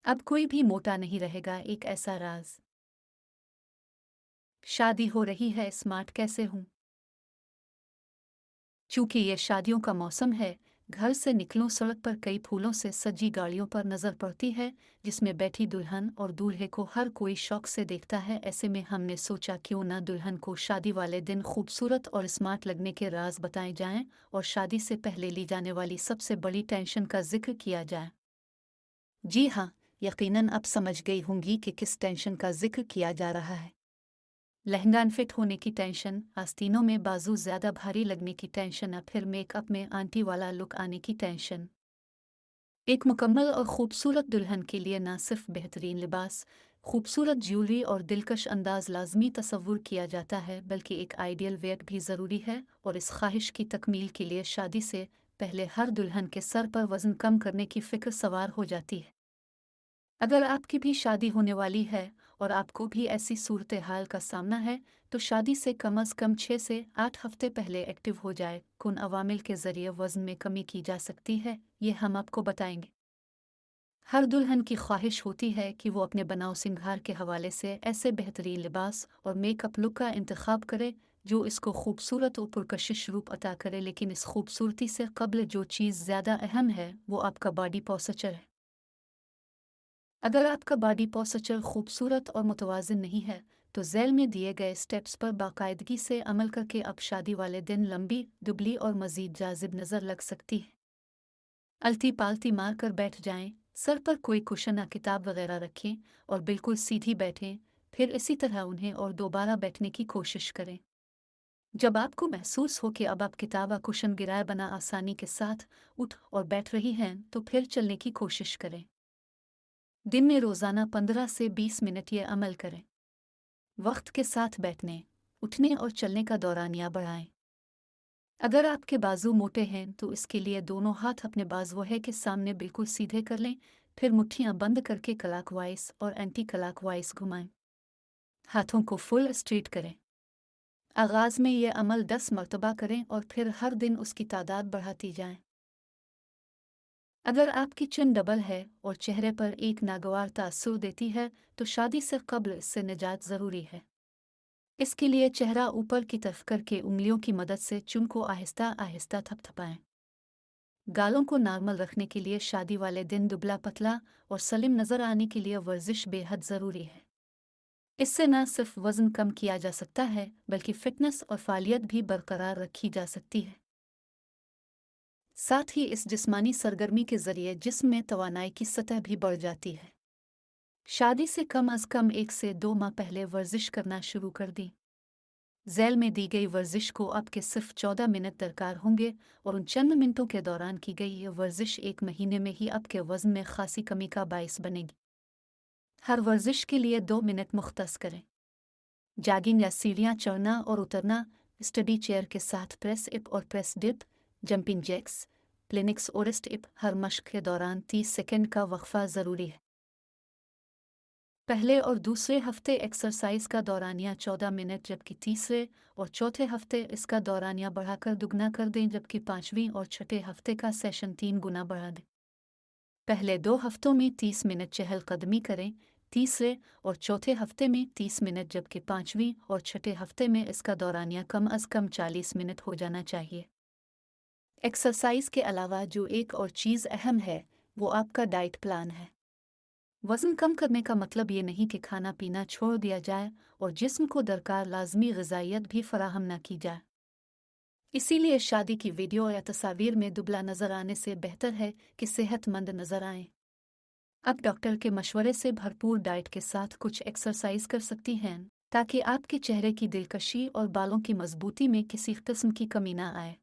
अब कोई भी मोटा नहीं रहेगा, एक ऐसा राज। शादी हो रही है, स्मार्ट कैसे हूँ? चूंकि ये शादियों का मौसम है, घर से निकलूं सड़क पर कई फूलों से सजी गाड़ियों पर नजर पड़ती है, जिसमें बैठी दुल्हन और दूल्हे को हर कोई शौक से देखता है। ऐसे में हमने सोचा क्यों ना दुल्हन को शादी वाले दिन खूबसूरत और स्मार्ट लगने के राज बताए जाएं और शादी से पहले ली जाने वाली सबसे बड़ी टेंशन का जिक्र किया जाए। जी हाँ, यकीनन अब समझ गई होंगी कि किस टेंशन का जिक्र किया जा रहा है। लहंगा अनफिट होने की टेंशन, आस्तीनों में बाजू ज्यादा भारी लगने की टेंशन, या फिर मेकअप में आंटी वाला लुक आने की टेंशन। एक मुकम्मल और खूबसूरत दुल्हन के लिए ना सिर्फ बेहतरीन लिबास, खूबसूरत ज्वेलरी और दिलकश अंदाज लाजमी तस्वुर किया जाता है, बल्कि एक आइडियल वेट भी ज़रूरी है। और इस ख्वाहिश की तकमील के लिए शादी से पहले हर दुल्हन के सर पर वज़न कम करने की फ़िक्र सवार हो जाती है। अगर आपकी भी शादी होने वाली है और आपको भी ऐसी सूरत हाल का सामना है, तो शादी से कम अज़ कम 6 से 8 हफ्ते पहले एक्टिव हो जाए। कौन अवामिल के ज़रिए वज़न में कमी की जा सकती है, ये हम आपको बताएंगे। हर दुल्हन की ख्वाहिश होती है कि वो अपने बनाव सिंगार के हवाले से ऐसे बेहतरीन लिबास और मेकअप लुक का इंतखाब करे जो इसको खूबसूरत और पुरकशिश रूप अता करे। लेकिन इस खूबसूरती से कबल जो चीज़ ज़्यादा अहम है, वो आपका बॉडी पॉस्चर है। अगर आपका बॉडी पॉस्चर खूबसूरत और मुतवाज़िन नहीं है, तो झैल में दिए गए स्टेप्स पर बाकायदगी से अमल करके अब शादी वाले दिन लंबी, दुबली और मज़ीद जाजिब नज़र लग सकती है। अलती पालती मार कर बैठ जाएं, सर पर कोई कुशन या किताब वगैरह रखें और बिल्कुल सीधी बैठें। फिर इसी तरह उन्हें और दोबारा बैठने की कोशिश करें। जब आपको महसूस हो कि अब आप किताब या कुशन गिराए बना आसानी के साथ उठ और बैठ रही हैं, तो फिर चलने की कोशिश करें। दिन में रोज़ाना 15 से 20 मिनट ये अमल करें। वक्त के साथ बैठने, उठने और चलने का दौरानिया बढ़ाएं। अगर आपके बाजू मोटे हैं, तो इसके लिए दोनों हाथ अपने बाजुओं के सामने बिल्कुल सीधे कर लें। फिर मुट्ठियां बंद करके क्लॉकवाइज और एंटी क्लॉकवाइज घुमाएं। हाथों को फुल स्ट्रेट करें। आगाज में ये अमल 10 मरतबा करें और फिर हर दिन उसकी तादाद बढ़ाती जाएं। अगर आपकी चिन डबल है और चेहरे पर एक नागवार तासुर देती है, तो शादी से कब्ल इससे निजात ज़रूरी है। इसके लिए चेहरा ऊपर की तरफ करके उंगलियों की मदद से चुन को आहिस्ता आहिस्ता थपथपाएं। गालों को नॉर्मल रखने के लिए शादी वाले दिन दुबला पतला और सलिम नजर आने के लिए वर्जिश बेहद ज़रूरी है। इससे न सिर्फ वज़न कम किया जा सकता है, बल्कि फिटनेस और फालियत भी बरकरार रखी जा सकती है। साथ ही इस जिस्मानी सरगर्मी के ज़रिए जिस्म में तवानाई की सतह भी बढ़ जाती है। शादी से कम अज़ कम 1 से 2 माह पहले वर्जिश करना शुरू कर दी। झैल में दी गई वर्जिश को आपके सिर्फ 14 मिनट दरकार होंगे, और उन चंद मिनटों के दौरान की गई ये वर्जिश 1 महीने में ही आपके वज़न में खासी कमी का बायस बनेगी। हर वर्जिश के लिए 2 मिनट मुख्तस करें। जॉगिंग या सीढ़ियाँ चढ़ना और उतरना, स्टडी चेयर के साथ प्रेस अप और प्रेस डिप, जंपिंग जैक्स, प्लिनिक्स और स्टेप। हर मश्क के दौरान 30 सेकंड का वक्फा ज़रूरी है। पहले और दूसरे हफ्ते एक्सरसाइज का दौरानिया 14 मिनट, जबकि तीसरे और चौथे हफ्ते इसका दौरानिया बढ़ाकर दुगना कर दें, जबकि पांचवीं और छठे हफ्ते का सेशन 3 गुना बढ़ा दें। पहले 2 हफ्तों में 30 मिनट चहलकदमी करें, तीसरे और चौथे हफ्ते में 30 मिनट, जबकि पांचवीं और छठे हफ्ते में इसका दौरानिया कम अज़ कम 40 मिनट हो जाना चाहिए। एक्सरसाइज के अलावा जो एक और चीज़ अहम है, वो आपका डाइट प्लान है। वज़न कम करने का मतलब ये नहीं कि खाना पीना छोड़ दिया जाए और जिस्म को दरकार लाजमी ग़िज़ाइयत भी फराहम न की जाए। इसीलिए शादी की वीडियो या तस्वीर में दुबला नज़र आने से बेहतर है कि सेहतमंद नज़र आएं। अब डॉक्टर के मशवरे से भरपूर डाइट के साथ कुछ एक्सरसाइज कर सकती हैं, ताकि आपके चेहरे की दिलकशी और बालों की मजबूती में किसी किस्म की कमी ना आए।